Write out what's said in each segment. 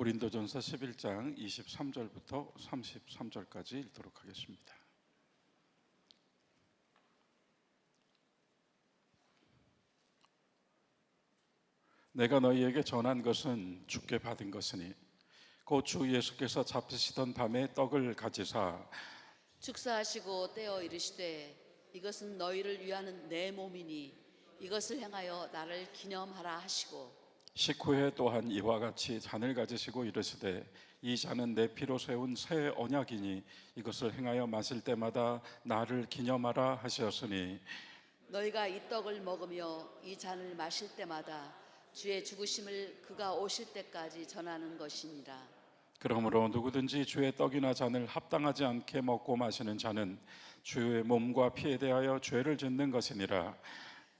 고린도전서 11장 23절부터 33절까지 읽도록 하겠습니다. 내가 너희에게 전한 것은 주께 받은 것이니 곧 주 예수께서 잡히시던 밤에 떡을 가지사 축사하시고 떼어 이르시되 이것은 너희를 위하는 내 몸이니 이것을 행하여 나를 기념하라 하시고 식후에 또한 이와 같이 잔을 가지시고 이르시되 이 잔은 내 피로 세운 새 언약이니 이것을 행하여 마실 때마다 나를 기념하라 하셨으니 너희가 이 떡을 먹으며 이 잔을 마실 때마다 주의 죽으심을 그가 오실 때까지 전하는 것이니라. 그러므로 누구든지 주의 떡이나 잔을 합당하지 않게 먹고 마시는 자는 주의 몸과 피에 대하여 죄를 짓는 것이니라.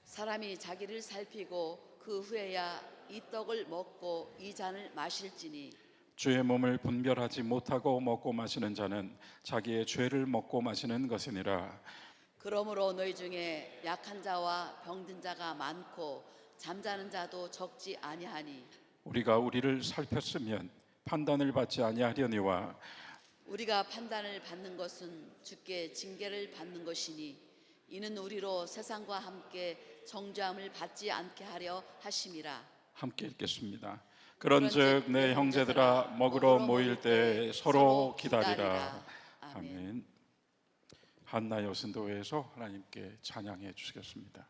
사람이 자기를 살피고 그 후에야 이 떡을 먹고 이 잔을 마실지니 주의 몸을 분별하지 못하고 먹고 마시는 자는 자기의 죄를 먹고 마시는 것이니라. 그러므로 너희 중에 약한 자와 병든 자가 많고 잠자는 자도 적지 아니하니 우리가 우리를 살폈으면 판단을 받지 아니하려니와 우리가 판단을 받는 것은 주께 징계를 받는 것이니 이는 우리로 세상과 함께 정죄함을 받지 않게 하려 하심이라. 함께 읽겠습니다. 그런즉 내 형제들아 먹으러 모일 때 서로 기다리라. 아멘. 한나 여신도회에서 하나님께 찬양해 주시겠습니다.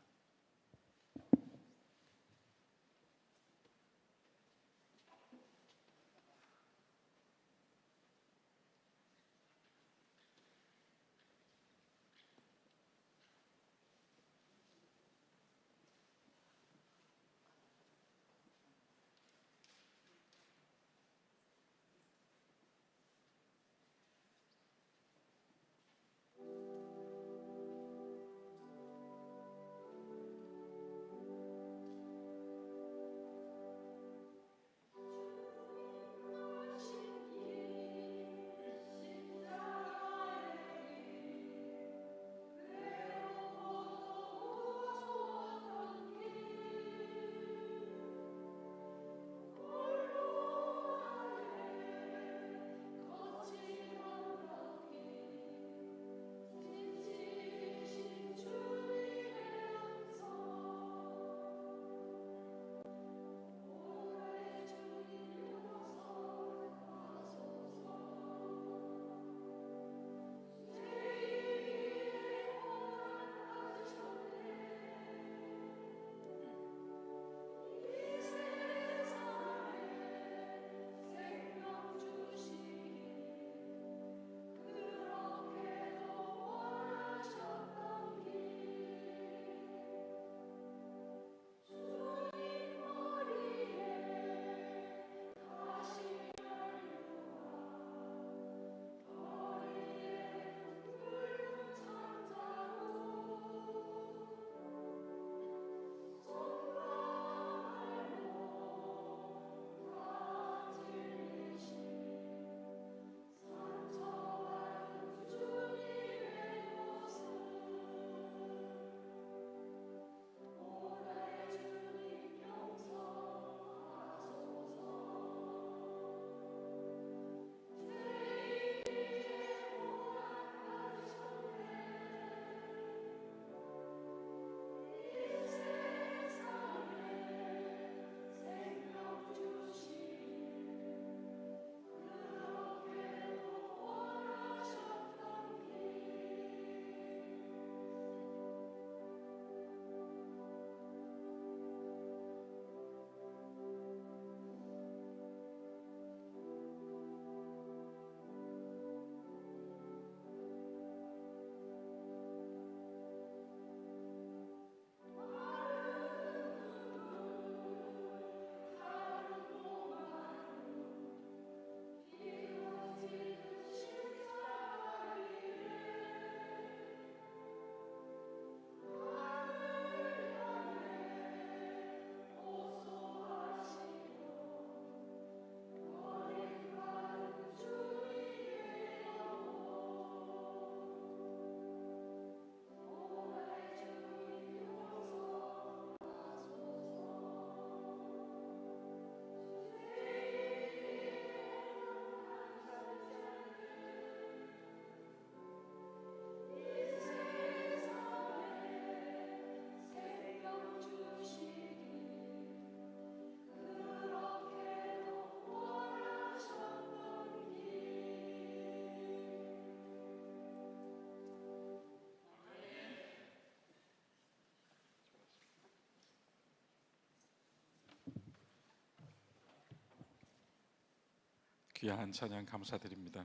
귀한 찬양 감사드립니다.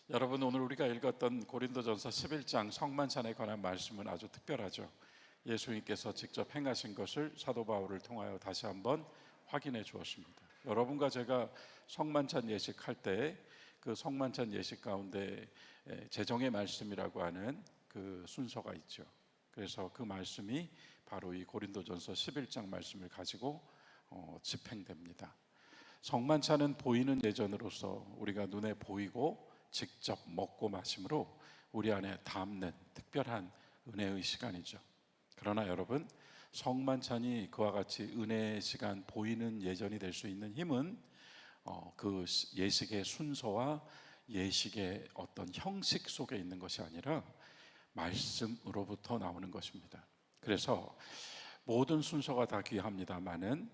여러분, 오늘 우리가 읽었던 고린도전서 11장 성만찬에 관한 말씀은 아주 특별하죠. 예수님께서 직접 행하신 것을 사도 바울을 통하여 다시 한번 확인해 주었습니다. 여러분과 제가 성만찬 예식할 때 그 성만찬 예식 가운데 재정의 말씀이라고 하는 그 순서가 있죠. 그래서 그 말씀이 바로 이 고린도전서 11장 말씀을 가지고 집행됩니다. 성만찬은 보이는 예전으로서 우리가 눈에 보이고 직접 먹고 마심으로 우리 안에 담는 특별한 은혜의 시간이죠. 그러나 여러분, 성만찬이 그와 같이 은혜의 시간, 보이는 예전이 될 수 있는 힘은 그 예식의 순서와 예식의 어떤 형식 속에 있는 것이 아니라 말씀으로부터 나오는 것입니다. 그래서 모든 순서가 다 귀합니다마는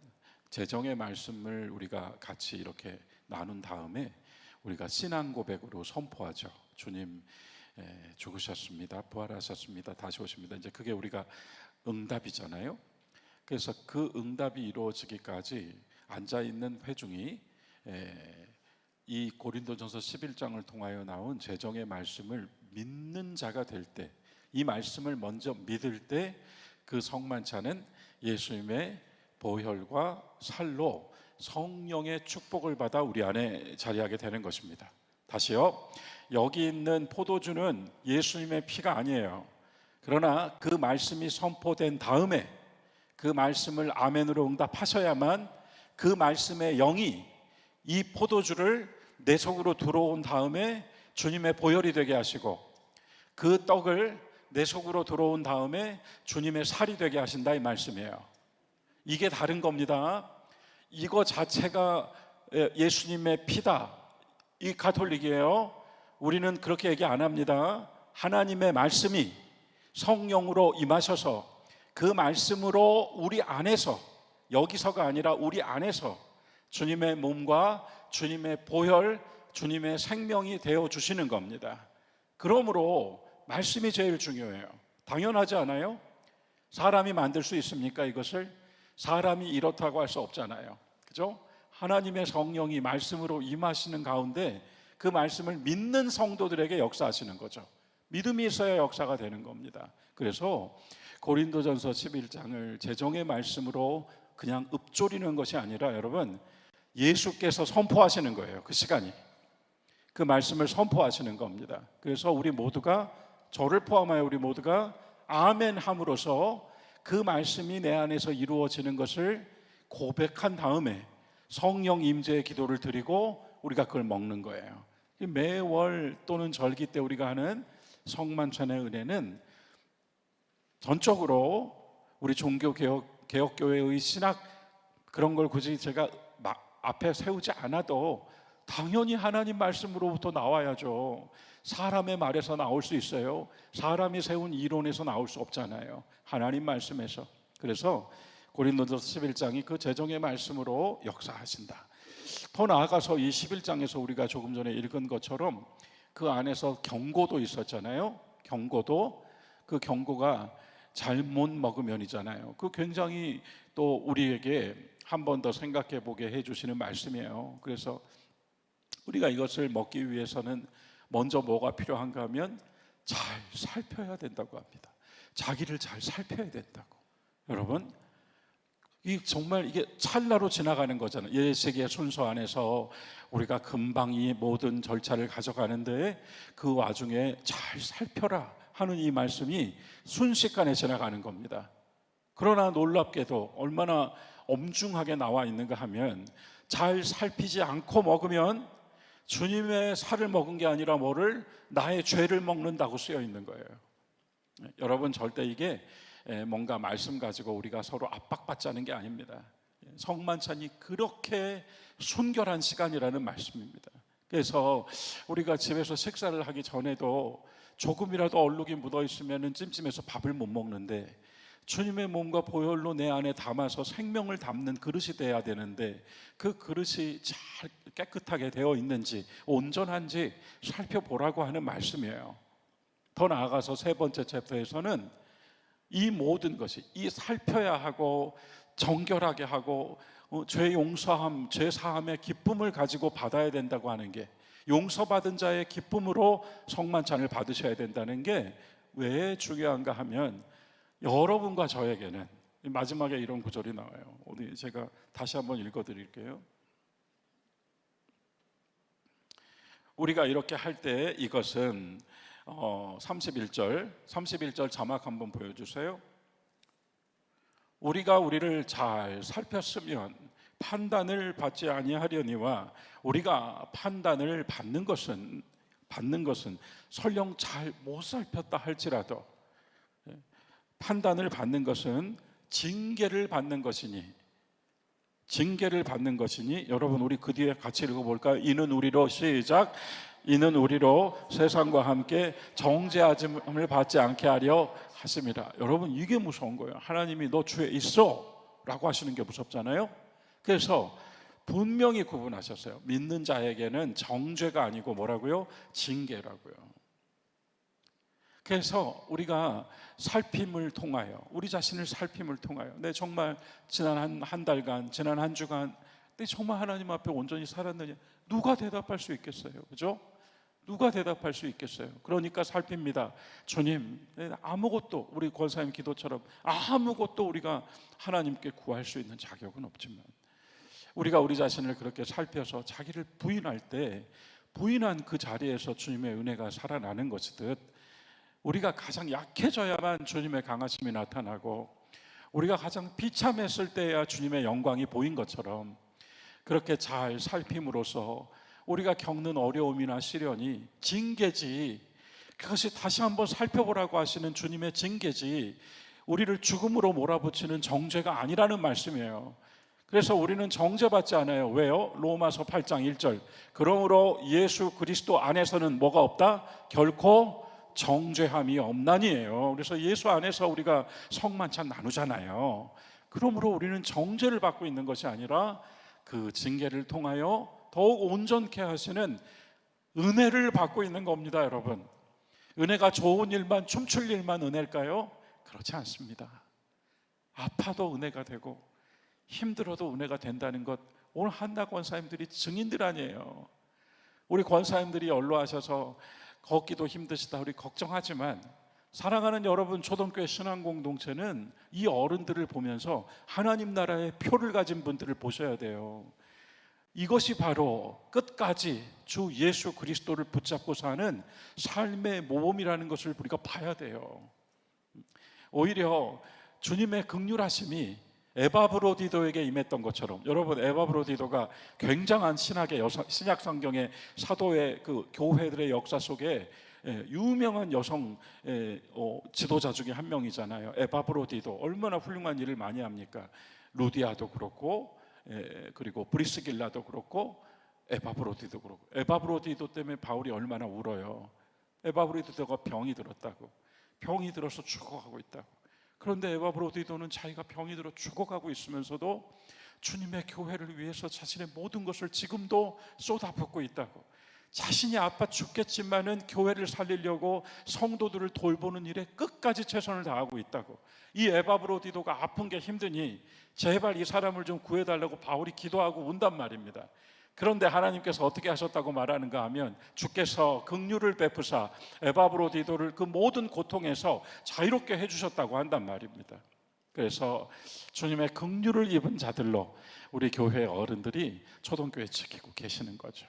재정의 말씀을 우리가 같이 이렇게 나눈 다음에 우리가 신앙 고백으로 선포하죠. 주님 죽으셨습니다, 부활하셨습니다, 다시 오십니다. 이제 그게 우리가 응답이잖아요. 그래서 그 응답이 이루어지기까지 앉아있는 회중이 이 고린도전서 11장을 통하여 나온 재정의 말씀을 믿는 자가 될 때, 이 말씀을 먼저 믿을 때 그 성만찬은 예수님의 보혈과 살로 성령의 축복을 받아 우리 안에 자리하게 되는 것입니다. 다시요, 여기 있는 포도주는 예수님의 피가 아니에요. 그러나 그 말씀이 선포된 다음에 그 말씀을 아멘으로 응답하셔야만 그 말씀의 영이 이 포도주를 내 속으로 들어온 다음에 주님의 보혈이 되게 하시고, 그 떡을 내 속으로 들어온 다음에 주님의 살이 되게 하신다, 이 말씀이에요. 이게 다른 겁니다. 이거 자체가 예수님의 피다, 이 가톨릭이에요. 우리는 그렇게 얘기 안 합니다. 하나님의 말씀이 성령으로 임하셔서 그 말씀으로 우리 안에서, 여기서가 아니라 우리 안에서 주님의 몸과 주님의 보혈, 주님의 생명이 되어 주시는 겁니다. 그러므로 말씀이 제일 중요해요. 당연하지 않아요? 사람이 만들 수 있습니까? 이것을 사람이 이렇다고 할 수 없잖아요. 그죠? 하나님의 성령이 말씀으로 임하시는 가운데 그 말씀을 믿는 성도들에게 역사하시는 거죠. 믿음이 있어야 역사가 되는 겁니다. 그래서 고린도전서 11장을 재정의 말씀으로 그냥 읊조리는 것이 아니라 여러분, 예수께서 선포하시는 거예요. 그 시간이 그 말씀을 선포하시는 겁니다. 그래서 우리 모두가, 저를 포함하여 우리 모두가 아멘 함으로써 그 말씀이 내 안에서 이루어지는 것을 고백한 다음에 성령 임재의 기도를 드리고 우리가 그걸 먹는 거예요. 매월 또는 절기 때 우리가 하는 성만찬의 은혜는 전적으로 우리 종교개혁교회의 신학, 그런 걸 굳이 제가 앞에 세우지 않아도 당연히 하나님 말씀으로부터 나와야죠. 사람의 말에서 나올 수 있어요? 사람이 세운 이론에서 나올 수 없잖아요. 하나님 말씀에서. 그래서 고린도전서 11장이 그 재정의 말씀으로 역사하신다. 더 나아가서 이 11장에서 우리가 조금 전에 읽은 것처럼 그 안에서 경고도 있었잖아요. 경고도, 그 경고가 잘못 먹으면이잖아요. 그 굉장히 또 우리에게 한 번 더 생각해 보게 해주시는 말씀이에요. 그래서 우리가 이것을 먹기 위해서는 먼저 뭐가 필요한가 하면 잘 살펴야 된다고 합니다. 자기를 잘 살펴야 된다고. 여러분, 정말 이게 찰나로 지나가는 거잖아요. 예식의 순서 안에서 우리가 금방 이 모든 절차를 가져가는데 그 와중에 잘 살펴라 하는 이 말씀이 순식간에 지나가는 겁니다. 그러나 놀랍게도 얼마나 엄중하게 나와 있는가 하면 잘 살피지 않고 먹으면 주님의 살을 먹은 게 아니라 뭐를, 나의 죄를 먹는다고 쓰여 있는 거예요. 여러분, 절대 이게 뭔가 말씀 가지고 우리가 서로 압박받자는 게 아닙니다. 성만찬이 그렇게 순결한 시간이라는 말씀입니다. 그래서 우리가 집에서 식사를 하기 전에도 조금이라도 얼룩이 묻어 있으면 찜찜해서 밥을 못 먹는데, 주님의 몸과 보혈로 내 안에 담아서 생명을 담는 그릇이 돼야 되는데 그 그릇이 잘 깨끗하게 되어 있는지, 온전한지 살펴보라고 하는 말씀이에요. 더 나아가서 세 번째 챕터에서는 이 모든 것이, 이 살펴야 하고 정결하게 하고 죄 용서함, 죄 사함의 기쁨을 가지고 받아야 된다고 하는 게, 용서받은 자의 기쁨으로 성만찬을 받으셔야 된다는 게 왜 중요한가 하면, 여러분과 저에게는 마지막에 이런 구절이 나와요. 오늘 제가 다시 한번 읽어드릴게요. 우리가 이렇게 할 때 이것은 31절 자막 한번 보여주세요. 우리가 우리를 잘 살폈으면 판단을 받지 아니하려니와 우리가 판단을 받는 것은 설령 잘 못 살폈다 할지라도 판단을 받는 것은 징계를 받는 것이니 여러분 우리 그 뒤에 같이 읽어볼까요? 이는 우리로 시작. 이는 우리로 세상과 함께 정죄함을 받지 않게 하려 하심이라. 여러분 이게 무서운 거예요. 하나님이 너 죄 있어 라고 하시는 게 무섭잖아요. 그래서 분명히 구분하셨어요. 믿는 자에게는 정죄가 아니고 뭐라고요? 징계라고요. 그래서 우리가 살핌을 통하여, 우리 자신을 살핌을 통하여, 정말 지난 한 달간, 지난 한 주간 정말 하나님 앞에 온전히 살았느냐, 누가 대답할 수 있겠어요? 그죠? 누가 대답할 수 있겠어요? 그러니까 살핍니다. 주님, 아무것도, 우리 권사님 기도처럼 아무것도 우리가 하나님께 구할 수 있는 자격은 없지만, 우리가 우리 자신을 그렇게 살펴서 자기를 부인할 때, 부인한 그 자리에서 주님의 은혜가 살아나는 것이듯, 우리가 가장 약해져야만 주님의 강하심이 나타나고, 우리가 가장 비참했을 때야 주님의 영광이 보인 것처럼, 그렇게 잘 살핌으로써 우리가 겪는 어려움이나 시련이 징계지, 그것이 다시 한번 살펴보라고 하시는 주님의 징계지, 우리를 죽음으로 몰아붙이는 정죄가 아니라는 말씀이에요. 그래서 우리는 정죄받지 않아요. 왜요? 로마서 8장 1절. 그러므로 예수 그리스도 안에서는 뭐가 없다? 결코 정죄함이 없나니에요. 그래서 예수 안에서 우리가 성만찬 나누잖아요. 그러므로 우리는 정죄를 받고 있는 것이 아니라 그 징계를 통하여 더욱 온전케 하시는 은혜를 받고 있는 겁니다. 여러분, 은혜가 좋은 일만, 춤출 일만 은혜일까요? 그렇지 않습니다. 아파도 은혜가 되고 힘들어도 은혜가 된다는 것, 오늘 한나 권사님들이 증인들 아니에요. 우리 권사님들이 연로하셔서 걷기도 힘드시다 우리 걱정하지만, 사랑하는 여러분, 초등교회 신앙공동체는 이 어른들을 보면서 하나님 나라의 표를 가진 분들을 보셔야 돼요. 이것이 바로 끝까지 주 예수 그리스도를 붙잡고 사는 삶의 모범이라는 것을 우리가 봐야 돼요. 오히려 주님의 긍휼하심이 에바브로디도에게 임했던 것처럼, 여러분 에바브로디도가 굉장한 신학의 신약 성경의 사도의 그 교회들의 역사 속에 유명한 여성 지도자 중에 한 명이잖아요. 에바브로디도 얼마나 훌륭한 일을 많이 합니까? 루디아도 그렇고, 그리고 브리스길라도 그렇고, 에바브로디도 그렇고. 에바브로디도 때문에 바울이 얼마나 울어요. 에바브로디도가 병이 들었다고, 병이 들어서 죽어가고 있다고. 그런데 에바브로디도는 자기가 병이 들어 죽어가고 있으면서도 주님의 교회를 위해서 자신의 모든 것을 지금도 쏟아붓고 있다고. 자신이 아파 죽겠지만은 교회를 살리려고 성도들을 돌보는 일에 끝까지 최선을 다하고 있다고. 이 에바브로디도가 아픈 게 힘드니 제발 이 사람을 좀 구해달라고 바울이 기도하고 운단 말입니다. 그런데 하나님께서 어떻게 하셨다고 말하는가 하면, 주께서 긍휼을 베푸사 에바브로디도를 그 모든 고통에서 자유롭게 해주셨다고 한단 말입니다. 그래서 주님의 긍휼을 입은 자들로 우리 교회 어른들이 초등교회 지키고 계시는 거죠.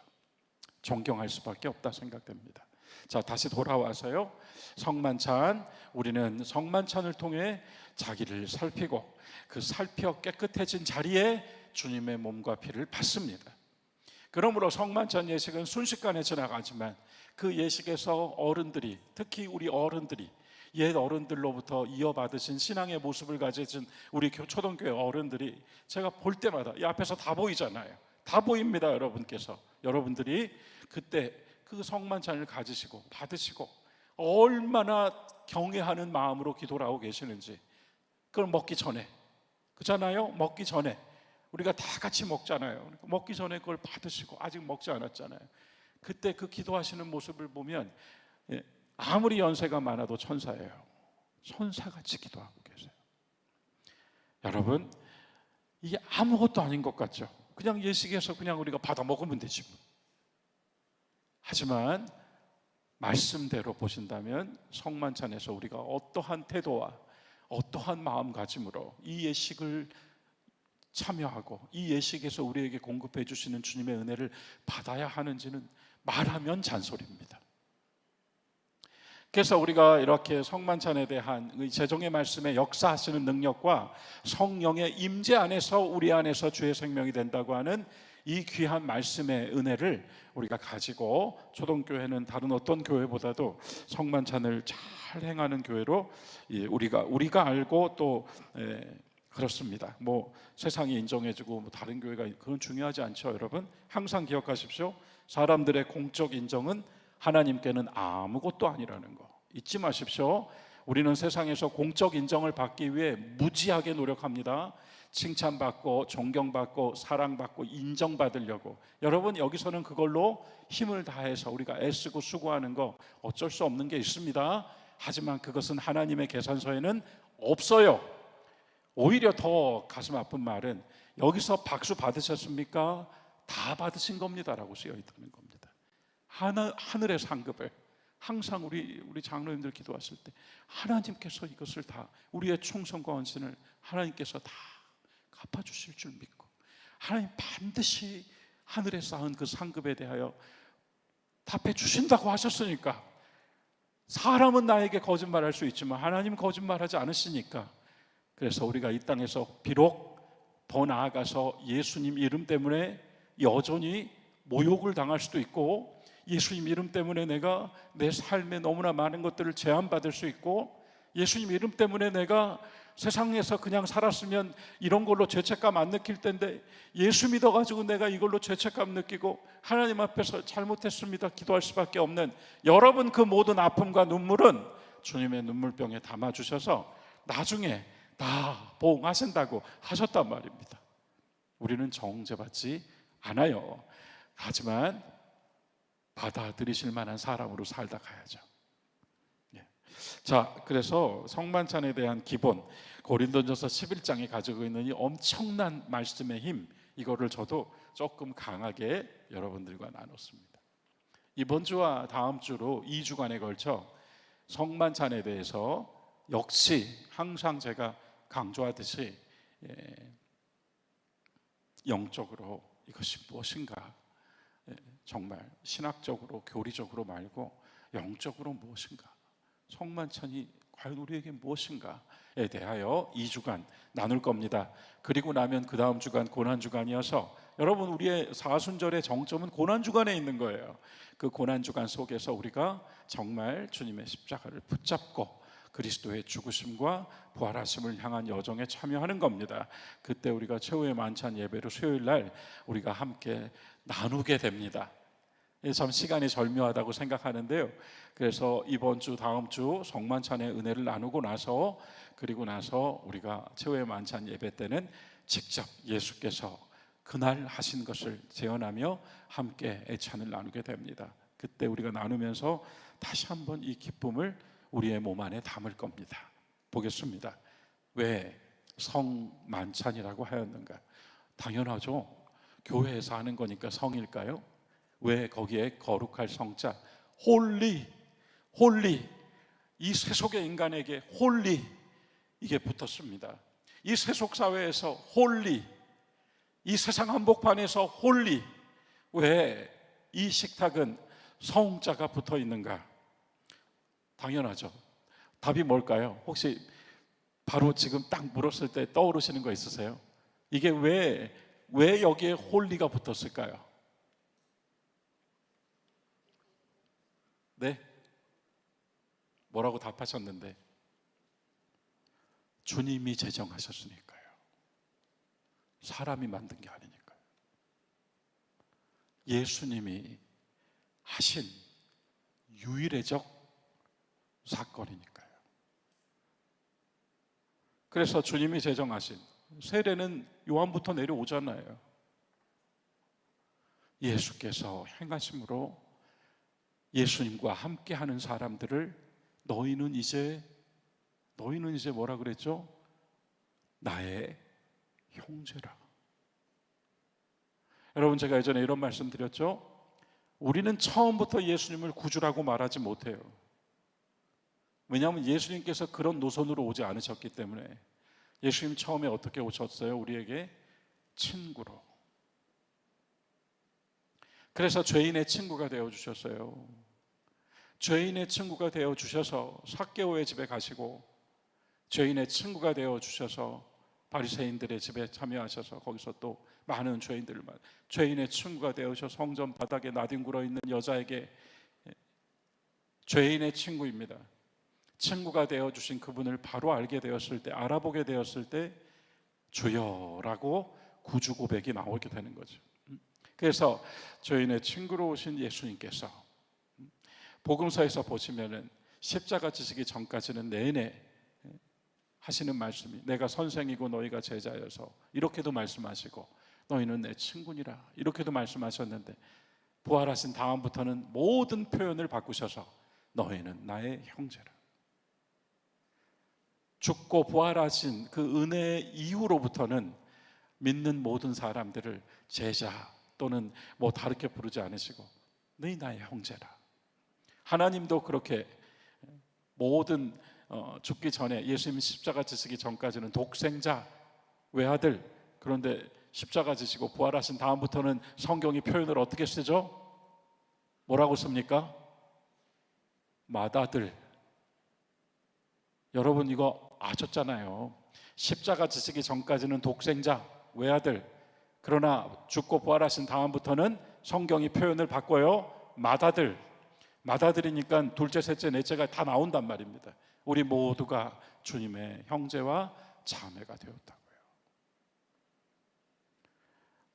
존경할 수밖에 없다 생각됩니다. 자, 다시 돌아와서요, 성만찬, 우리는 성만찬을 통해 자기를 살피고 그 살펴 깨끗해진 자리에 주님의 몸과 피를 받습니다. 그러므로 성만찬 예식은 순식간에 지나가지만, 그 예식에서 어른들이, 특히 우리 어른들이 옛 어른들로부터 이어받으신 신앙의 모습을 가지신 우리 초등교회 어른들이, 제가 볼 때마다 이 앞에서 다 보이잖아요. 다 보입니다. 여러분들이 그때 그 성만찬을 가지시고 받으시고 얼마나 경외하는 마음으로 기도를 하고 계시는지, 그걸 먹기 전에, 그잖아요. 먹기 전에 우리가 다 같이 먹잖아요. 먹기 전에 그걸 받으시고, 아직 먹지 않았잖아요. 그때 그 기도하시는 모습을 보면 아무리 연세가 많아도 천사예요. 천사같이 기도하고 계세요. 여러분, 이게 아무것도 아닌 것 같죠. 그냥 예식에서 그냥 우리가 받아 먹으면 되지 뭐. 하지만 말씀대로 보신다면 성만찬에서 우리가 어떠한 태도와 어떠한 마음가짐으로 이 예식을 참여하고 이 예식에서 우리에게 공급해 주시는 주님의 은혜를 받아야 하는지는 말하면 잔소리입니다. 그래서 우리가 이렇게 성만찬에 대한 제정의 말씀의 역사하시는 능력과 성령의 임재 안에서 우리 안에서 주의 생명이 된다고 하는 이 귀한 말씀의 은혜를 우리가 가지고 초동교회는 다른 어떤 교회보다도 성만찬을 잘 행하는 교회로 우리가 알고 또 그렇습니다. 뭐 세상이 인정해주고 뭐 다른 교회가 그건 중요하지 않죠, 여러분. 항상 기억하십시오. 사람들의 공적 인정은 하나님께는 아무것도 아니라는 거 잊지 마십시오. 우리는 세상에서 공적 인정을 받기 위해 무지하게 노력합니다. 칭찬받고 존경받고 사랑받고 인정받으려고. 여러분, 여기서는 그걸로 힘을 다해서 우리가 애쓰고 수고하는 거 어쩔 수 없는 게 있습니다. 하지만 그것은 하나님의 계산서에는 없어요. 오히려 더 가슴 아픈 말은 여기서 박수 받으셨습니까? 다 받으신 겁니다라고 쓰여 있다는 겁니다. 하늘의 상급을 항상 우리 장로님들 기도하실 때 하나님께서 이것을 다, 우리의 충성과 헌신을 하나님께서 다 갚아주실 줄 믿고, 하나님 반드시 하늘에 쌓은 그 상급에 대하여 답해 주신다고 하셨으니까, 사람은 나에게 거짓말할 수 있지만 하나님은 거짓말하지 않으시니까, 그래서 우리가 이 땅에서 비록 더 나아가서 예수님 이름 때문에 여전히 모욕을 당할 수도 있고, 예수님 이름 때문에 내가 내 삶에 너무나 많은 것들을 제한받을 수 있고, 예수님 이름 때문에 내가 세상에서 그냥 살았으면 이런 걸로 죄책감 안 느낄 텐데 예수 믿어가지고 내가 이걸로 죄책감 느끼고 하나님 앞에서 잘못했습니다 기도할 수밖에 없는 여러분, 그 모든 아픔과 눈물은 주님의 눈물병에 담아주셔서 나중에 다 보응하신다고 하셨단 말입니다. 우리는 정죄받지 않아요. 하지만 받아들이실 만한 사람으로 살다 가야죠. 자, 그래서 성만찬에 대한 기본, 고린도전서 11장에 가지고 있는 이 엄청난 말씀의 힘, 이거를 저도 조금 강하게 여러분들과 나눴습니다. 이번 주와 다음 주로 2주간에 걸쳐 성만찬에 대해서 역시 항상 제가 강조하듯이 영적으로 이것이 무엇인가, 정말 신학적으로 교리적으로 말고 영적으로 무엇인가, 성만찬이 과연 우리에게 무엇인가에 대하여 2주간 나눌 겁니다. 그리고 나면 그 다음 주간 고난주간이어서, 여러분, 우리의 사순절의 정점은 고난주간에 있는 거예요. 그 고난주간 속에서 우리가 정말 주님의 십자가를 붙잡고 그리스도의 죽으심과 부활하심을 향한 여정에 참여하는 겁니다. 그때 우리가 최후의 만찬 예배로 수요일 날 우리가 함께 나누게 됩니다. 참 시간이 절묘하다고 생각하는데요. 그래서 이번 주 다음 주 성만찬의 은혜를 나누고 나서, 그리고 나서 우리가 최후의 만찬 예배 때는 직접 예수께서 그날 하신 것을 재현하며 함께 애찬을 나누게 됩니다. 그때 우리가 나누면서 다시 한번 이 기쁨을 우리의 몸 안에 담을 겁니다. 보겠습니다. 왜 성만찬이라고 하였는가? 당연하죠. 교회에서 하는 거니까 성일까요? 왜 거기에 거룩할 성자 홀리, 이 세속의 인간에게 홀리, 이게 붙었습니다. 이 세속 사회에서 홀리, 이 세상 한복판에서 홀리, 왜 이 식탁은 성자가 붙어 있는가? 당연하죠. 답이 뭘까요? 혹시 바로 지금 딱 물었을 때 떠오르시는 거 있으세요? 이게 왜 여기에 홀리가 붙었을까요? 네? 뭐라고 답하셨는데? 주님이 제정하셨으니까요. 사람이 만든 게 아니니까요. 예수님이 하신 유일의적 사건이니까요. 그래서 주님이 제정하신 세례는 요한부터 내려오잖아요. 예수께서 행하심으로 예수님과 함께하는 사람들을 너희는 이제 뭐라 그랬죠? 나의 형제라. 여러분, 제가 예전에 이런 말씀 드렸죠. 우리는 처음부터 예수님을 구주라고 말하지 못해요. 왜냐하면 예수님께서 그런 노선으로 오지 않으셨기 때문에. 예수님 처음에 어떻게 오셨어요? 우리에게 친구로. 그래서 죄인의 친구가 되어주셨어요. 죄인의 친구가 되어주셔서 삭개오의 집에 가시고, 죄인의 친구가 되어주셔서 바리새인들의 집에 참여하셔서 거기서 또 많은 죄인들을 죄인의 친구가 되어서 성전 바닥에 나뒹굴어 있는 여자에게 죄인의 친구입니다. 친구가 되어주신 그분을 바로 알게 되었을 때, 알아보게 되었을 때 주여라고 구주 고백이 나오게 되는 거죠. 그래서 죄인의 친구로 오신 예수님께서 복음서에서 보시면은 십자가 지시기 전까지는 내내 하시는 말씀이 내가 선생이고 너희가 제자여서 이렇게도 말씀하시고 너희는 내 친구니라 이렇게도 말씀하셨는데, 부활하신 다음부터는 모든 표현을 바꾸셔서 너희는 나의 형제라. 죽고 부활하신 그 은혜의 이후로부터는 믿는 모든 사람들을 제자 또는 뭐 다르게 부르지 않으시고 너희 나의 형제라. 하나님도 그렇게 모든 죽기 전에 예수님이 십자가 지시기 전까지는 독생자, 외아들, 그런데 십자가 지시고 부활하신 다음부터는 성경이 표현을 어떻게 쓰죠? 뭐라고 씁니까? 맏아들. 여러분 이거 아셨잖아요. 십자가 지시기 전까지는 독생자, 외아들, 그러나 죽고 부활하신 다음부터는 성경이 표현을 바꿔요. 맏아들. 맏아들이니까 둘째, 셋째, 넷째가 다 나온단 말입니다. 우리 모두가 주님의 형제와 자매가 되었다고요.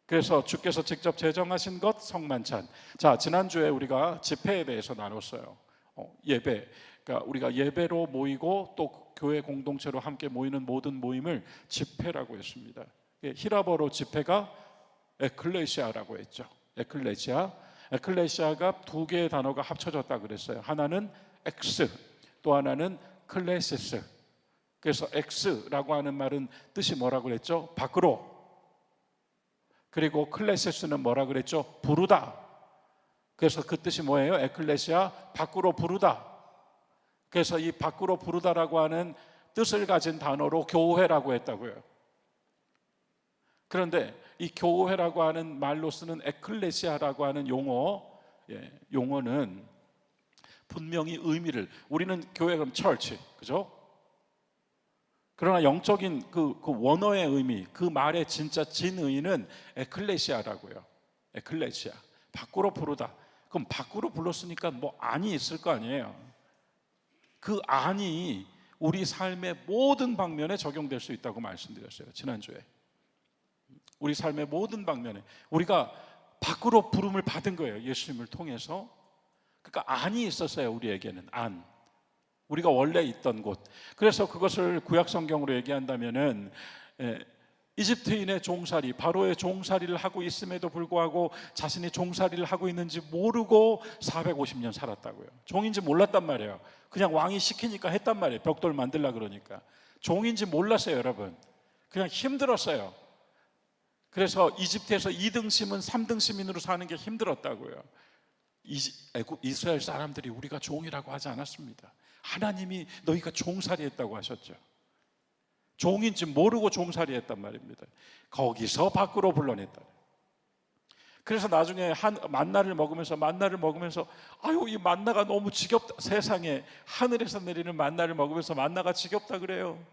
그래서 주께서 직접 제정하신 것 성만찬. 자, 지난주에 우리가 집회에 대해서 나눴어요. 예배. 그러니까 우리가 예배로 모이고 또 교회 공동체로 함께 모이는 모든 모임을 집회라고 했습니다. 히라버로 집회가 에클레시아라고 했죠. 에클레시아가 두 개의 단어가 합쳐졌다 그랬어요. 하나는 엑스, 또 하나는 클레시스. 그래서 엑스라고 하는 말은 뜻이 뭐라고 그랬죠? 밖으로. 그리고 클레시스는 뭐라 그랬죠? 부르다. 그래서 그 뜻이 뭐예요? 에클레시아, 밖으로 부르다. 그래서 이 밖으로 부르다라고 하는 뜻을 가진 단어로 교회라고 했다고요. 그런데 이 교회라고 하는 말로 쓰는 에클레시아라고 하는 용어는 분명히 의미를, 우리는 교회 그럼 철치, 그죠? 그러나 영적인 그 원어의 의미, 그 말의 진짜 진의는 에클레시아라고요. 에클레시아, 밖으로 부르다. 그럼 밖으로 불렀으니까 뭐 안이 있을 거 아니에요. 그 안이 우리 삶의 모든 방면에 적용될 수 있다고 말씀드렸어요, 지난주에. 우리 삶의 모든 방면에 우리가 밖으로 부름을 받은 거예요, 예수님을 통해서. 그러니까 안이 있었어요, 우리에게는. 안, 우리가 원래 있던 곳. 그래서 그것을 구약 성경으로 얘기한다면은 이집트인의 종살이, 바로의 종살이를 하고 있음에도 불구하고 자신이 종살이를 하고 있는지 모르고 450년 살았다고요. 종인지 몰랐단 말이에요. 그냥 왕이 시키니까 했단 말이에요. 벽돌 만들라 그러니까. 종인지 몰랐어요, 여러분. 그냥 힘들었어요. 그래서 이집트에서 2등 시민, 3등 시민으로 사는 게 힘들었다고요. 이스라엘 사람들이 우리가 종이라고 하지 않았습니다. 하나님이 너희가 종살이 했다고 하셨죠. 종인지 모르고 종살이 했단 말입니다. 거기서 밖으로 불러냈다. 그래서 나중에 만나를 먹으면서 아유, 이 만나가 너무 지겹다. 세상에 하늘에서 내리는 만나를 먹으면서 만나가 지겹다 그래요.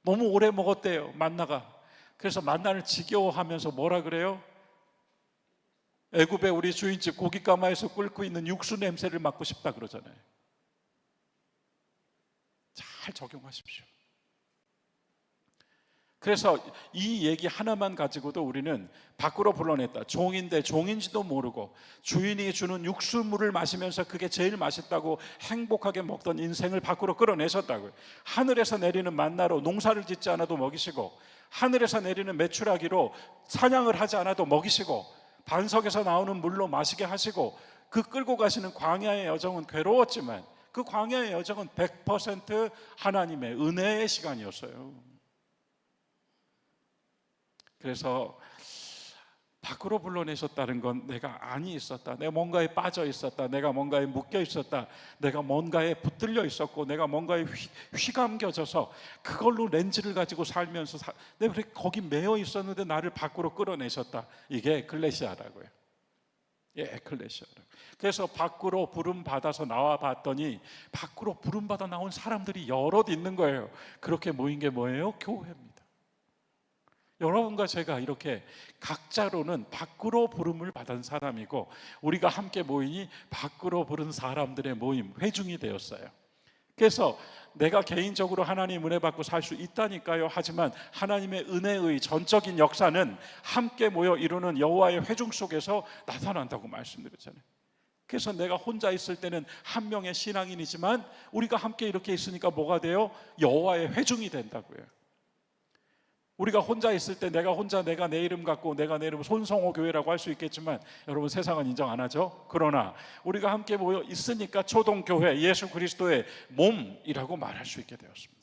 너무 오래 먹었대요, 만나가. 그래서 만나를 지겨워하면서 뭐라 그래요? 애굽의 우리 주인집 고깃가마에서 끓고 있는 육수 냄새를 맡고 싶다 그러잖아요. 잘 적용하십시오. 그래서 이 얘기 하나만 가지고도 우리는 밖으로 불러냈다. 종인데 종인지도 모르고 주인이 주는 육수물을 마시면서 그게 제일 맛있다고 행복하게 먹던 인생을 밖으로 끌어내셨다고요. 하늘에서 내리는 만나로 농사를 짓지 않아도 먹이시고, 하늘에서 내리는 메추라기로 사냥을 하지 않아도 먹이시고, 반석에서 나오는 물로 마시게 하시고, 그 끌고 가시는 광야의 여정은 괴로웠지만 그 광야의 여정은 100% 하나님의 은혜의 시간이었어요. 그래서 밖으로 불러내셨다는 건 내가 안이 있었다, 내가 뭔가에 빠져 있었다, 내가 뭔가에 묶여 있었다, 내가 뭔가에 붙들려 있었고 내가 뭔가에 휘감겨져서 그걸로 렌즈를 가지고 살면서 내가 거기 매여 있었는데 나를 밖으로 끌어내셨다. 이게 에클레시아라고요. 예, 에클레시아라고. 그래서 밖으로 부름 받아서 나와 봤더니 밖으로 부름 받아 나온 사람들이 여럿 있는 거예요. 그렇게 모인 게 뭐예요? 교회입니다. 여러분과 제가 이렇게 각자로는 밖으로 부름을 받은 사람이고 우리가 함께 모이니 밖으로 부른 사람들의 모임, 회중이 되었어요. 그래서 내가 개인적으로 하나님 은혜 받고 살 수 있다니까요. 하지만 하나님의 은혜의 전적인 역사는 함께 모여 이루는 여호와의 회중 속에서 나타난다고 말씀드렸잖아요. 그래서 내가 혼자 있을 때는 한 명의 신앙인이지만 우리가 함께 이렇게 있으니까 뭐가 돼요? 여호와의 회중이 된다고요. 우리가 혼자 있을 때 내가 내 이름 갖고 내가 내 이름 손성호 교회라고 할 수 있겠지만 여러분 세상은 인정 안 하죠. 그러나 우리가 함께 모여 있으니까 초동교회, 예수 그리스도의 몸이라고 말할 수 있게 되었습니다.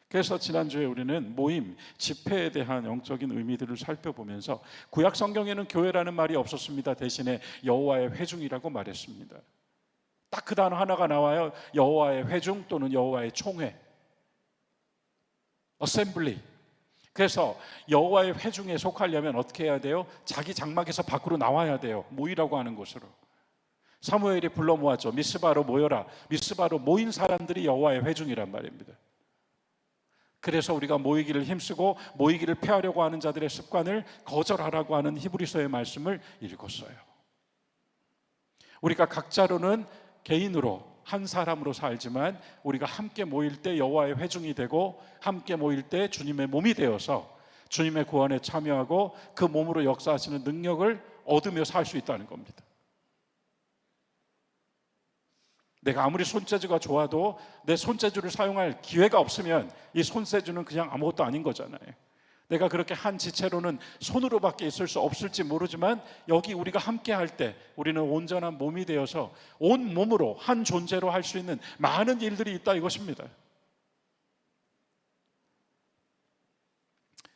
그래서 지난주에 우리는 모임, 집회에 대한 영적인 의미들을 살펴보면서 구약 성경에는 교회라는 말이 없었습니다. 대신에 여호와의 회중이라고 말했습니다. 딱 그 단어 하나가 나와요. 여호와의 회중 또는 여호와의 총회, 어셈블리. 그래서 여호와의 회중에 속하려면 어떻게 해야 돼요? 자기 장막에서 밖으로 나와야 돼요. 모이라고 하는 곳으로. 사무엘이 불러 모았죠. 미스바로 모여라. 미스바로 모인 사람들이 여호와의 회중이란 말입니다. 그래서 우리가 모이기를 힘쓰고 모이기를 피하려고 하는 자들의 습관을 거절하라고 하는 히브리서의 말씀을 읽었어요. 우리가 각자로는 개인으로 한 사람으로 살지만 우리가 함께 모일 때 여호와의 회중이 되고 함께 모일 때 주님의 몸이 되어서 주님의 구원에 참여하고 그 몸으로 역사하시는 능력을 얻으며 살 수 있다는 겁니다. 내가 아무리 손재주가 좋아도 내 손재주를 사용할 기회가 없으면 이 손재주는 그냥 아무것도 아닌 거잖아요. 내가 그렇게 한 지체로는 손으로밖에 있을 수 없을지 모르지만 여기 우리가 함께 할 때 우리는 온전한 몸이 되어서 온 몸으로 한 존재로 할 수 있는 많은 일들이 있다 이것입니다.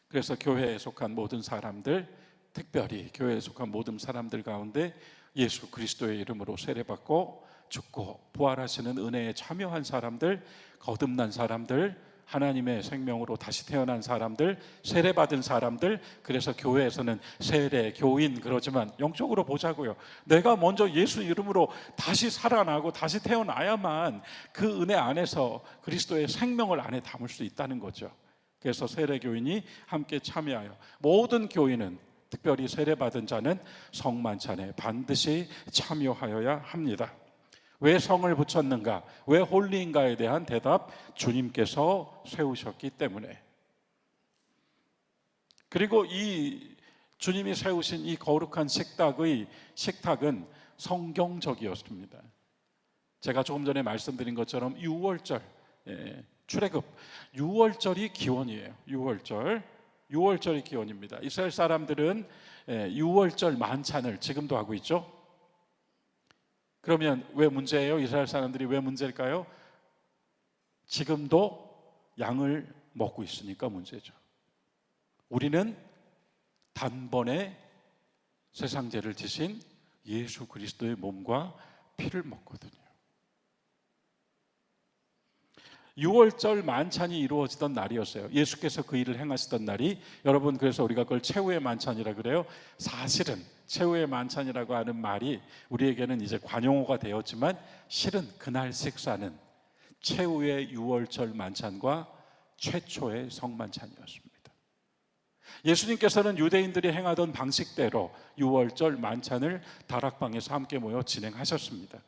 그래서 교회에 속한 모든 사람들, 특별히 교회에 속한 모든 사람들 가운데 예수 그리스도의 이름으로 세례받고 죽고 부활하시는 은혜에 참여한 사람들, 거듭난 사람들, 하나님의 생명으로 다시 태어난 사람들, 세례받은 사람들. 그래서 교회에서는 세례, 교인 그러지만 영적으로 보자고요. 내가 먼저 예수 이름으로 다시 살아나고 다시 태어나야만 그 은혜 안에서 그리스도의 생명을 안에 담을 수 있다는 거죠. 그래서 세례 교인이 함께 참여하여 모든 교인은 특별히 세례받은 자는 성만찬에 반드시 참여하여야 합니다. 왜 성을 붙였는가? 왜 홀리인가에 대한 대답, 주님께서 세우셨기 때문에. 그리고 이 주님이 세우신 이 거룩한 식탁은 성경적이었습니다. 제가 조금 전에 말씀드린 것처럼 6월절, 출애굽 6월절이 기원이에요. 6월절이 기원입니다. 이스라엘 사람들은 6월절 만찬을 지금도 하고 있죠. 그러면 왜 문제예요? 이스라엘 사람들이 왜 문제일까요? 지금도 양을 먹고 있으니까 문제죠. 우리는 단번에 세상 죄를 지신 예수 그리스도의 몸과 피를 먹거든요. 6월절 만찬이 이루어지던 날이었어요. 예수께서 그 일을 행하시던 날이. 여러분, 그래서 우리가 그걸 최후의 만찬이라 그래요. 사실은 최후의 만찬이라고 하는 말이 우리에게는 이제 관용어가 되었지만 실은 그날 식사는 최후의 6월절 만찬과 최초의 성만찬이었습니다. 예수님께서는 유대인들이 행하던 방식대로 6월절 만찬을 다락방에서 함께 모여 진행하셨습니다.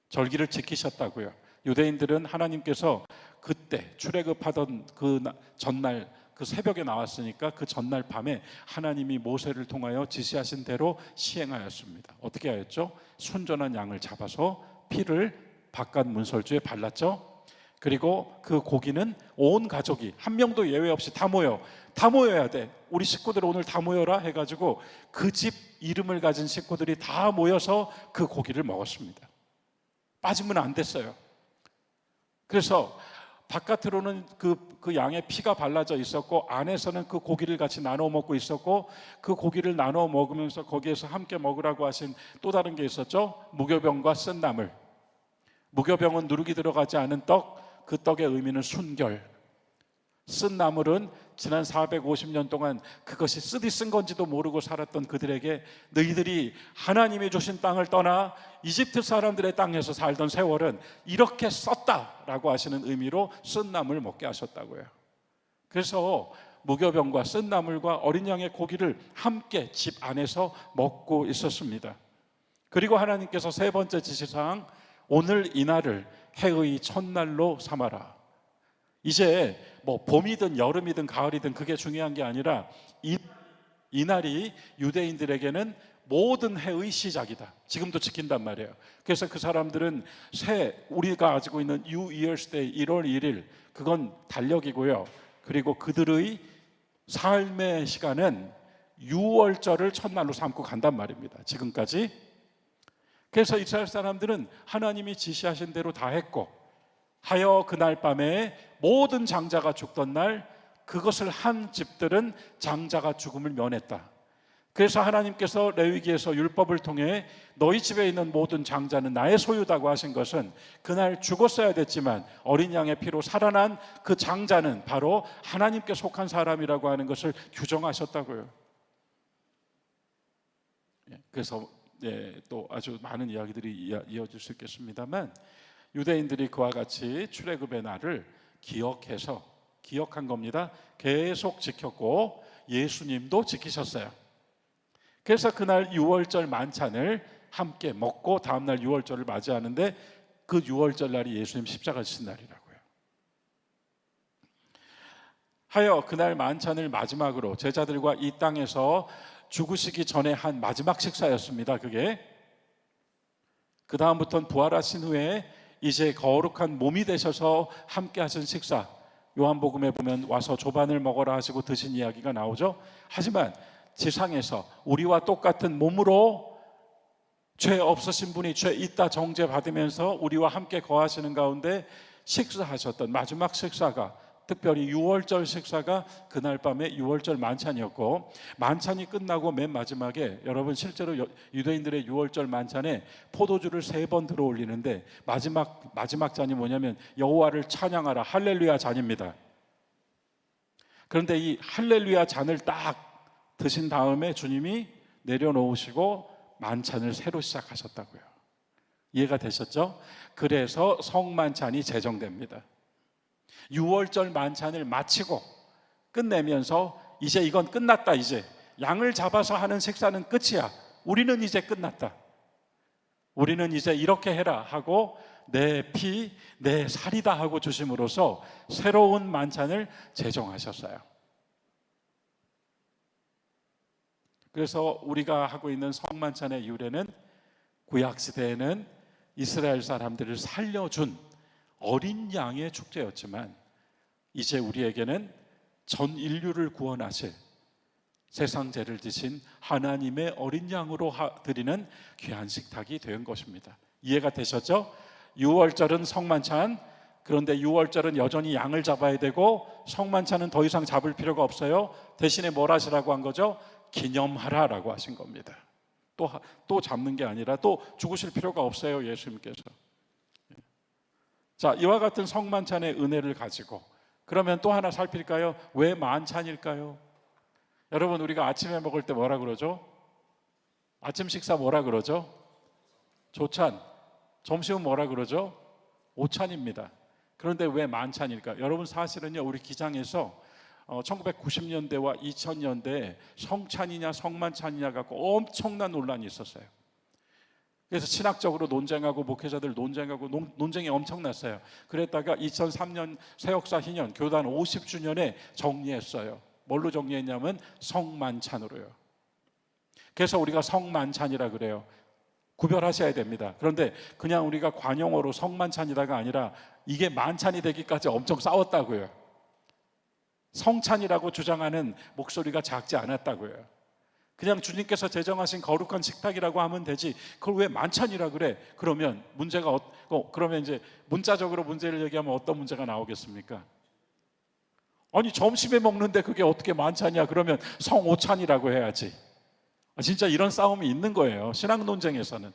절기를 지키셨다고요. 유대인들은 하나님께서 그때 출애굽하던 그 전날 그 새벽에 나왔으니까 그 전날 밤에 하나님이 모세를 통하여 지시하신 대로 시행하였습니다. 어떻게 하였죠? 순전한 양을 잡아서 피를 바깥 문설주에 발랐죠. 그리고 그 고기는 온 가족이 한 명도 예외 없이 다 모여야 돼. 우리 식구들 오늘 다 모여라 해가지고 그 집 이름을 가진 식구들이 다 모여서 그 고기를 먹었습니다. 빠지면 안 됐어요. 그래서 바깥으로는 그 양의 피가 발라져 있었고 안에서는 그 고기를 같이 나눠 먹고 있었고, 그 고기를 나눠 먹으면서 거기에서 함께 먹으라고 하신 또 다른 게 있었죠. 무교병과 쓴 나물. 무교병은 누룩이 들어가지 않은 떡, 그 떡의 의미는 순결. 쓴 나물은 지난 450년 동안 그것이 쓰디 쓴 건지도 모르고 살았던 그들에게 너희들이 하나님이 주신 땅을 떠나 이집트 사람들의 땅에서 살던 세월은 이렇게 썼다라고 하시는 의미로 쓴 나물 먹게 하셨다고요. 그래서 무교병과 쓴 나물과 어린 양의 고기를 함께 집 안에서 먹고 있었습니다. 그리고 하나님께서 세 번째 지시사항, 오늘 이날을 해의 첫날로 삼아라. 이제 뭐 봄이든 여름이든 가을이든 그게 중요한 게 아니라 이 날이 유대인들에게는 모든 해의 시작이다. 지금도 지킨단 말이에요. 그래서 그 사람들은 우리가 가지고 있는 New Year's Day 1월 1일, 그건 달력이고요. 그리고 그들의 삶의 시간은 6월절을 첫날로 삼고 간단 말입니다. 지금까지. 그래서 이스라엘 사람들은 하나님이 지시하신 대로 다 했고, 하여 그날 밤에 모든 장자가 죽던 날 그것을 한 집들은 장자가 죽음을 면했다. 그래서 하나님께서 레위기에서 율법을 통해 너희 집에 있는 모든 장자는 나의 소유다고 하신 것은 그날 죽었어야 됐지만 어린 양의 피로 살아난 그 장자는 바로 하나님께 속한 사람이라고 하는 것을 규정하셨다고요. 그래서 또 아주 많은 이야기들이 이어질 수 있겠습니다만, 유대인들이 그와 같이 출애굽의 날을 기억한 겁니다. 계속 지켰고 예수님도 지키셨어요. 그래서 그날 6월절 만찬을 함께 먹고 다음날 6월절을 맞이하는데, 그 6월절 날이 예수님 십자가 지신 날이라고요. 하여 그날 만찬을 마지막으로 제자들과 이 땅에서 죽으시기 전에 한 마지막 식사였습니다. 그게 그 다음부터는 부활하신 후에 이제 거룩한 몸이 되셔서 함께 하신 식사, 요한복음에 보면 와서 조반을 먹어라 하시고 드신 이야기가 나오죠. 하지만 지상에서 우리와 똑같은 몸으로 죄 없으신 분이 죄 있다 정죄 받으면서 우리와 함께 거하시는 가운데 식사하셨던 마지막 식사가, 특별히 6월절 식사가 그날 밤에 6월절 만찬이었고, 만찬이 끝나고 맨 마지막에 여러분 실제로 유대인들의 6월절 만찬에 포도주를 3번 들어 올리는데 마지막 잔이 뭐냐면 여호와를 찬양하라 할렐루야 잔입니다. 그런데 이 할렐루야 잔을 딱 드신 다음에 주님이 내려놓으시고 만찬을 새로 시작하셨다고요. 이해가 되셨죠? 그래서 성만찬이 제정됩니다. 6월절 만찬을 마치고 끝내면서 이제 이건 끝났다, 이제 양을 잡아서 하는 식사는 끝이야, 우리는 이제 끝났다, 우리는 이제 이렇게 해라 하고 내 피, 내 살이다 하고 주심으로써 새로운 만찬을 제정하셨어요. 그래서 우리가 하고 있는 성만찬의 유래는 구약시대에는 이스라엘 사람들을 살려준 어린 양의 축제였지만, 이제 우리에게는 전 인류를 구원하실 세상 죄를 지신 하나님의 어린 양으로 드리는 귀한 식탁이 된 것입니다. 이해가 되셨죠? 6월절은 성만찬, 그런데 6월절은 여전히 양을 잡아야 되고 성만찬은 더 이상 잡을 필요가 없어요. 대신에 뭘 하시라고 한 거죠? 기념하라라고 하신 겁니다. 또 잡는 게 아니라 또 죽으실 필요가 없어요, 예수님께서. 자, 이와 같은 성만찬의 은혜를 가지고 그러면 또 하나 살필까요? 왜 만찬일까요? 여러분, 우리가 아침에 먹을 때 뭐라 그러죠? 아침 식사 뭐라 그러죠? 조찬. 점심은 뭐라 그러죠? 오찬입니다. 그런데 왜 만찬일까? 여러분, 사실은요, 우리 기장에서 1990년대와 2000년대에 성찬이냐 성만찬이냐 갖고 엄청난 논란이 있었어요. 그래서 신학적으로 논쟁하고 목회자들 논쟁하고 논쟁이 엄청났어요. 그랬다가 2003년 새역사 희년 교단 50주년에 정리했어요. 뭘로 정리했냐면 성만찬으로요. 그래서 우리가 성만찬이라 그래요. 구별하셔야 됩니다. 그런데 그냥 우리가 관용어로 성만찬이다가 아니라 이게 만찬이 되기까지 엄청 싸웠다고요. 성찬이라고 주장하는 목소리가 작지 않았다고요. 그냥 주님께서 제정하신 거룩한 식탁이라고 하면 되지 그걸 왜 만찬이라 그래? 그러면 문제가 그러면 이제 문자적으로 문제를 얘기하면 어떤 문제가 나오겠습니까? 아니 점심에 먹는데 그게 어떻게 만찬이야? 그러면 성오찬이라고 해야지. 진짜 이런 싸움이 있는 거예요. 신앙 논쟁에서는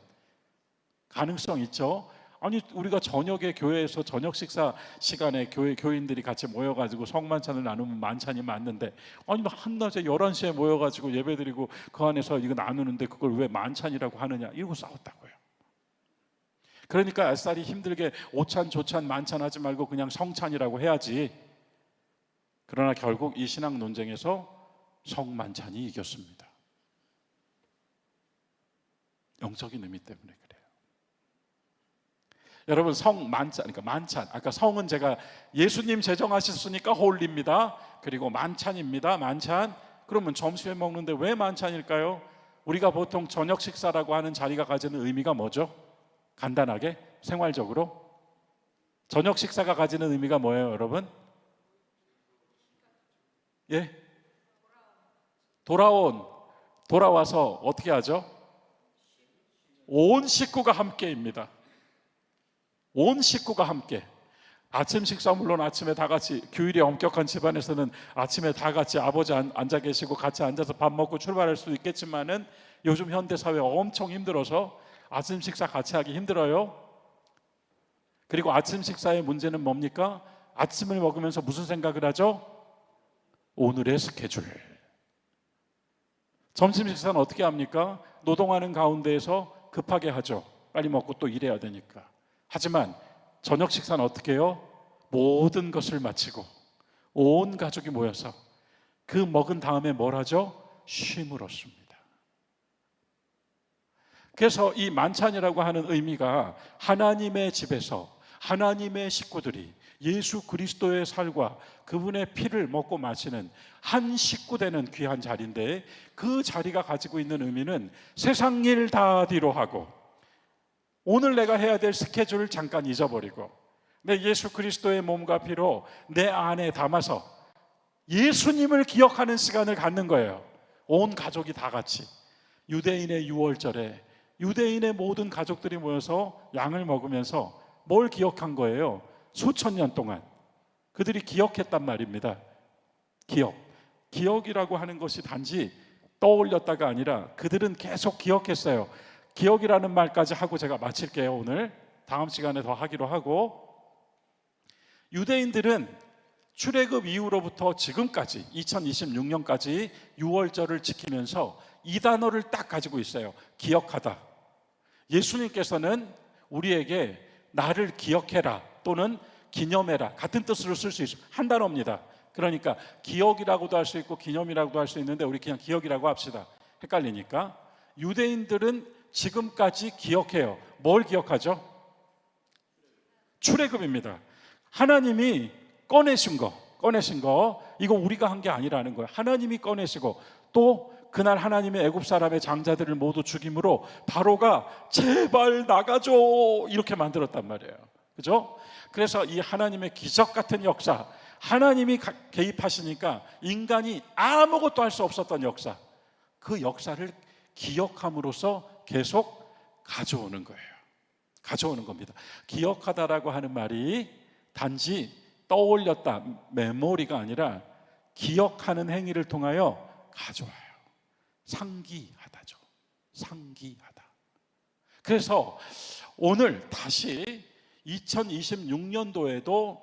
가능성 있죠. 아니 우리가 저녁에 교회에서 저녁 식사 시간에 교인들이 같이 모여가지고 성만찬을 나누면 만찬이 맞는데, 아니 한낮에 11시에 모여가지고 예배드리고 그 안에서 이거 나누는데 그걸 왜 만찬이라고 하느냐, 이러고 싸웠다고요. 그러니까 알싸리 힘들게 오찬 조찬 만찬 하지 말고 그냥 성찬이라고 해야지. 그러나 결국 이 신앙 논쟁에서 성만찬이 이겼습니다. 영적인 의미 때문에 그래요. 여러분 성만찬, 그러니까 만찬, 아까 성은 제가 예수님 제정하셨으니까 홀리입니다. 그리고 만찬입니다. 만찬. 그러면 점심에 먹는데 왜 만찬일까요? 우리가 보통 저녁 식사라고 하는 자리가 가지는 의미가 뭐죠? 간단하게 생활적으로 저녁 식사가 가지는 의미가 뭐예요, 여러분? 예? 돌아와서 어떻게 하죠? 온 식구가 함께입니다. 온 식구가 함께. 아침 식사 물론 아침에 다 같이, 규율이 엄격한 집안에서는 아침에 다 같이 아버지 앉아 계시고 같이 앉아서 밥 먹고 출발할 수도 있겠지만은 요즘 현대 사회 엄청 힘들어서 아침 식사 같이 하기 힘들어요. 그리고 아침 식사의 문제는 뭡니까? 아침을 먹으면서 무슨 생각을 하죠? 오늘의 스케줄. 점심 식사는 어떻게 합니까? 노동하는 가운데에서 급하게 하죠. 빨리 먹고 또 일해야 되니까. 하지만 저녁 식사는 어떻게 해요? 모든 것을 마치고 온 가족이 모여서 그 먹은 다음에 뭘 하죠? 쉼을 얻습니다. 그래서 이 만찬이라고 하는 의미가 하나님의 집에서 하나님의 식구들이 예수 그리스도의 살과 그분의 피를 먹고 마시는 한 식구 되는 귀한 자리인데, 그 자리가 가지고 있는 의미는 세상 일 다 뒤로 하고 오늘 내가 해야 될 스케줄을 잠깐 잊어버리고 내 예수 그리스도의 몸과 피로 내 안에 담아서 예수님을 기억하는 시간을 갖는 거예요. 온 가족이 다 같이. 유대인의 유월절에 유대인의 모든 가족들이 모여서 양을 먹으면서 뭘 기억한 거예요? 수천 년 동안 그들이 기억했단 말입니다. 기억이라고 하는 것이 단지 떠올렸다가 아니라 그들은 계속 기억했어요. 기억이라는 말까지 하고 제가 마칠게요. 오늘 다음 시간에 더 하기로 하고, 유대인들은 출애굽 이후로부터 지금까지 2026년까지 유월절을 지키면서 이 단어를 딱 가지고 있어요. 기억하다. 예수님께서는 우리에게 나를 기억해라 또는 기념해라 같은 뜻으로 쓸 수 있어요. 한 단어입니다. 그러니까 기억이라고도 할 수 있고 기념이라고도 할 수 있는데 우리 그냥 기억이라고 합시다. 헷갈리니까. 유대인들은 지금까지 기억해요. 뭘 기억하죠? 출애굽입니다. 하나님이 꺼내신 거 이거 우리가 한 게 아니라는 거예요. 하나님이 꺼내시고 또 그날 하나님의 애굽 사람의 장자들을 모두 죽임으로 바로가 제발 나가줘 이렇게 만들었단 말이에요. 그죠? 그래서 이 하나님의 기적 같은 역사, 하나님이 개입하시니까 인간이 아무것도 할 수 없었던 역사, 그 역사를 기억함으로써 계속 가져오는 거예요. 가져오는 겁니다. 기억하다라고 하는 말이 단지 떠올렸다, 메모리가 아니라 기억하는 행위를 통하여 가져와요. 상기하다죠. 상기하다. 그래서 오늘 다시 2026년도에도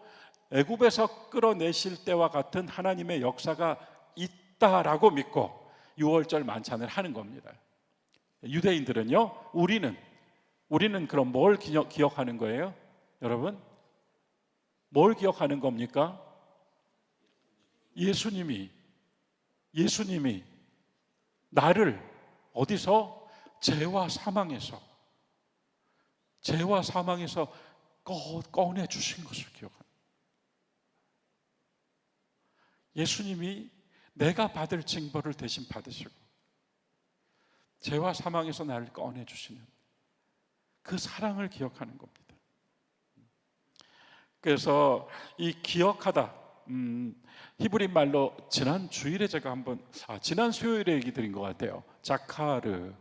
애굽에서 끌어내실 때와 같은 하나님의 역사가 있다라고 믿고 6월절 만찬을 하는 겁니다. 유대인들은요, 우리는 그럼 뭘 기억하는 거예요? 여러분, 뭘 기억하는 겁니까? 예수님이 나를 어디서? 죄와 사망에서 꺼내 주신 것을 기억합니다. 예수님이 내가 받을 징벌을 대신 받으시고 죄와 사망에서 나를 꺼내 주시는 그 사랑을 기억하는 겁니다. 그래서 이 기억하다, 히브리 말로 지난 주일에 제가 지난 수요일에 얘기 드린 것 같아요. 자카르.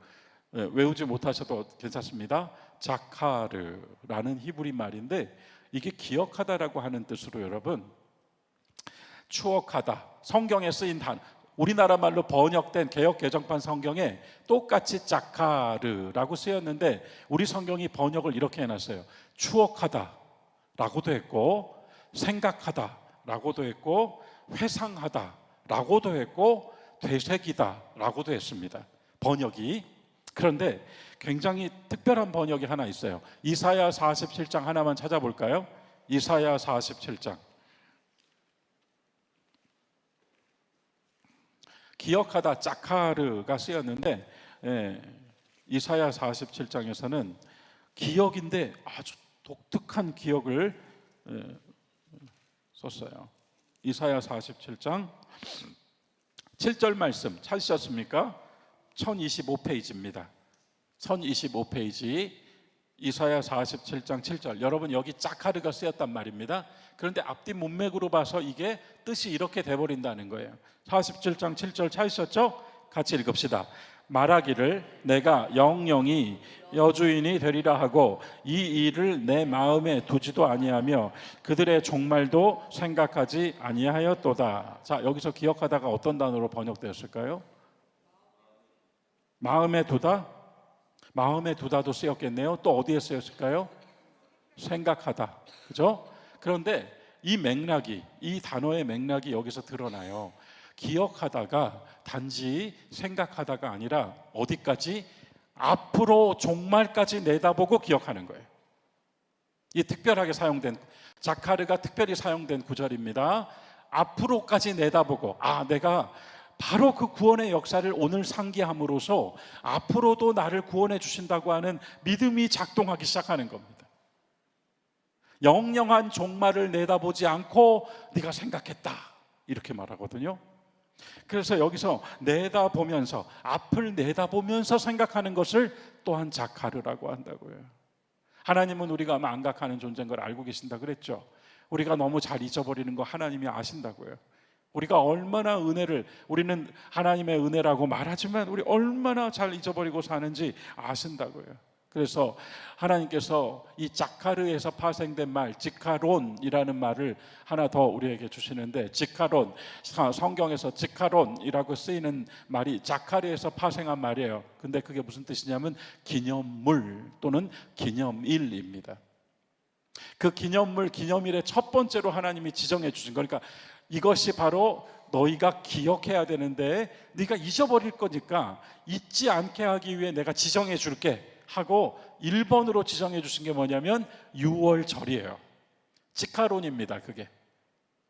외우지 못하셔도 괜찮습니다. 자카르라는 히브리 말인데 이게 기억하다라고 하는 뜻으로 여러분, 추억하다, 성경에 쓰인 단어, 우리나라 말로 번역된 개역 개정판 성경에 똑같이 자카르라고 쓰였는데 우리 성경이 번역을 이렇게 해놨어요. 추억하다라고도 했고, 생각하다라고도 했고, 회상하다라고도 했고, 되새기다라고도 했습니다. 번역이. 그런데 굉장히 특별한 번역이 하나 있어요. 이사야 47장 하나만 찾아볼까요? 이사야 47장. 기억하다, 자카르가 쓰였는데 이사야 47장에서는 기억인데 아주 독특한 기억을 썼어요. 이사야 47장 7절 말씀 찾으셨습니까? 1025페이지입니다. 1025페이지 이사야 47장 7절. 여러분 여기 자카르가 쓰였단 말입니다. 그런데 앞뒤 문맥으로 봐서 이게 뜻이 이렇게 돼버린다는 거예요. 47장 7절 찾으셨죠? 같이 읽읍시다. 말하기를 내가 영영이 여주인이 되리라 하고 이 일을 내 마음에 두지도 아니하며 그들의 종말도 생각하지 아니하였도다. 자, 여기서 기억하다가 어떤 단어로 번역되었을까요? 마음에 두다? 마음에 두다도 쓰였겠네요. 또 어디에 쓰였을까요? 생각하다. 그죠? 그런데 이 맥락이, 이 단어의 맥락이 여기서 드러나요. 기억하다가 단지 생각하다가 아니라 어디까지? 앞으로 종말까지 내다보고 기억하는 거예요. 이 특별하게 사용된, 자카르가 특별히 사용된 구절입니다. 앞으로까지 내다보고, 내가 바로 그 구원의 역사를 오늘 상기함으로써 앞으로도 나를 구원해 주신다고 하는 믿음이 작동하기 시작하는 겁니다. 영영한 종말을 내다보지 않고 네가 생각했다 이렇게 말하거든요. 그래서 여기서 내다보면서, 앞을 내다보면서 생각하는 것을 또한 자카르라고 한다고요. 하나님은 우리가 망각하는 존재인 걸 알고 계신다 그랬죠. 우리가 너무 잘 잊어버리는 거 하나님이 아신다고요. 우리가 얼마나 우리는 하나님의 은혜라고 말하지만 우리 얼마나 잘 잊어버리고 사는지 아신다고요. 그래서 하나님께서 이 자카르에서 파생된 말, 지카론이라는 말을 하나 더 우리에게 주시는데, 지카론, 성경에서 지카론이라고 쓰이는 말이 자카르에서 파생한 말이에요. 근데 그게 무슨 뜻이냐면 기념물 또는 기념일입니다. 그 기념물, 기념일의 첫 번째로 하나님이 지정해 주신 거니까 이것이 바로 너희가 기억해야 되는데 네가 잊어버릴 거니까 잊지 않게 하기 위해 내가 지정해 줄게 하고 1번으로 지정해 주신 게 뭐냐면 6월절이에요. 지카론입니다. 그게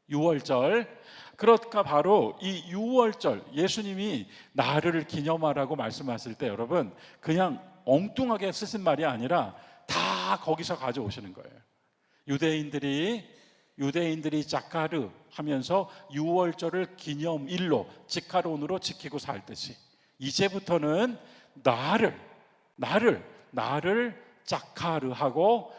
6월절. 그러니까 바로 이 6월절, 예수님이 나를 기념하라고 말씀하실 때 여러분 그냥 엉뚱하게 쓰신 말이 아니라 다 거기서 가져오시는 거예요. 유대인들이 자카르 하면서 6월절을 기념일로, 지카론으로 지키고 살듯이 이제부터는 나를 자카르하고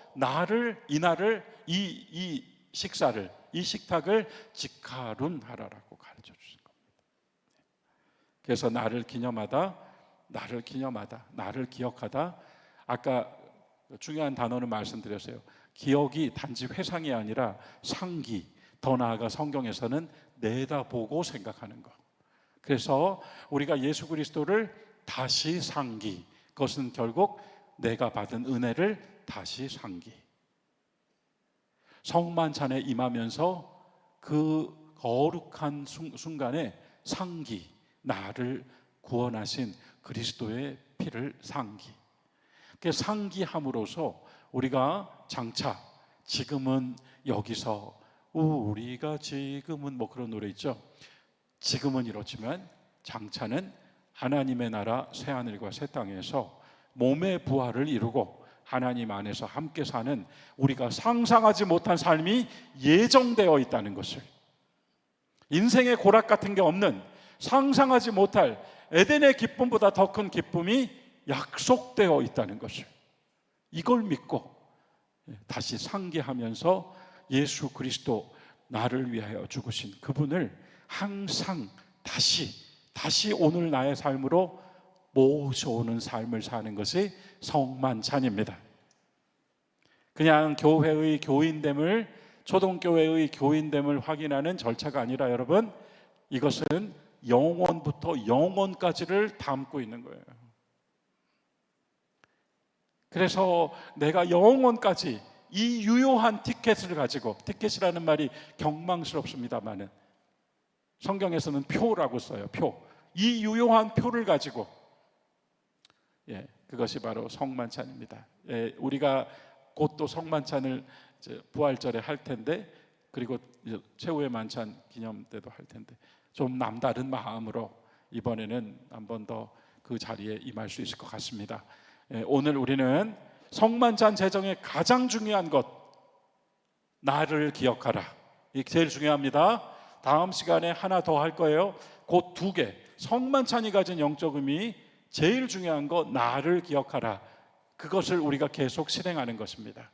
이날을 이 식사를, 이 식탁을 지카룬 하라라고 가르쳐 주신 겁니다. 그래서 나를 기념하다, 나를 기억하다. 아까 중요한 단어는 말씀드렸어요. 기억이 단지 회상이 아니라 상기, 더 나아가 성경에서는 내다보고 생각하는 것. 그래서 우리가 예수 그리스도를 다시 상기, 그것은 결국 내가 받은 은혜를 다시 상기. 성만찬에 임하면서 그 거룩한 순간에 상기, 나를 구원하신 그리스도의 피를 상기. 그 상기함으로써 우리가 장차 지금은 여기서 우리가 지금은 뭐 그런 노래 있죠. 지금은 이렇지만 장차는 하나님의 나라 새하늘과 새 땅에서 몸의 부활을 이루고 하나님 안에서 함께 사는 우리가 상상하지 못한 삶이 예정되어 있다는 것을, 인생의 고락 같은 게 없는 상상하지 못할 에덴의 기쁨보다 더 큰 기쁨이 약속되어 있다는 것을, 이걸 믿고 다시 상기하면서 예수 그리스도 나를 위하여 죽으신 그분을 항상 다시 오늘 나의 삶으로 모셔오는 삶을 사는 것이 성만찬입니다. 그냥 교회의 교인됨을, 초동교회의 교인됨을 확인하는 절차가 아니라 여러분, 이것은 영원부터 영원까지를 담고 있는 거예요. 그래서 내가 영원까지 이 유효한 티켓을 가지고, 티켓이라는 말이 경망스럽습니다만은 성경에서는 표라고 써요. 표. 이 유효한 표를 가지고, 그것이 바로 성만찬입니다. 우리가 곧 또 성만찬을 부활절에 할 텐데, 그리고 최후의 만찬 기념 때도 할 텐데, 좀 남다른 마음으로 이번에는 한 번 더 그 자리에 임할 수 있을 것 같습니다. 오늘 우리는 성만찬 제정의 가장 중요한 것, 나를 기억하라. 이게 제일 중요합니다. 다음 시간에 하나 더 할 거예요. 곧 2개. 성만찬이 가진 영적 의미, 제일 중요한 거 나를 기억하라. 그것을 우리가 계속 실행하는 것입니다.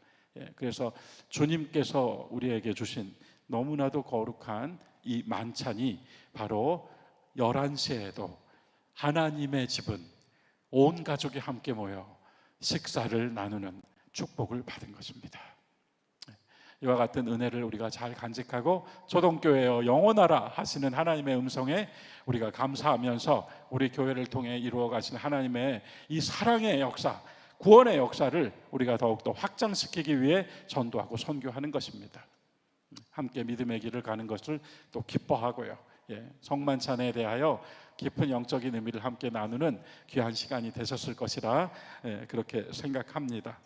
그래서 주님께서 우리에게 주신 너무나도 거룩한 이 만찬이 바로 11시에도 하나님의 집은 온 가족이 함께 모여 식사를 나누는 축복을 받은 것입니다. 이와 같은 은혜를 우리가 잘 간직하고 초동교회여 영원하라 하시는 하나님의 음성에 우리가 감사하면서 우리 교회를 통해 이루어 가신 하나님의 이 사랑의 역사, 구원의 역사를 우리가 더욱더 확장시키기 위해 전도하고 선교하는 것입니다. 함께 믿음의 길을 가는 것을 또 기뻐하고요. 성만찬에 대하여 깊은 영적인 의미를 함께 나누는 귀한 시간이 되셨을 것이라 그렇게 생각합니다.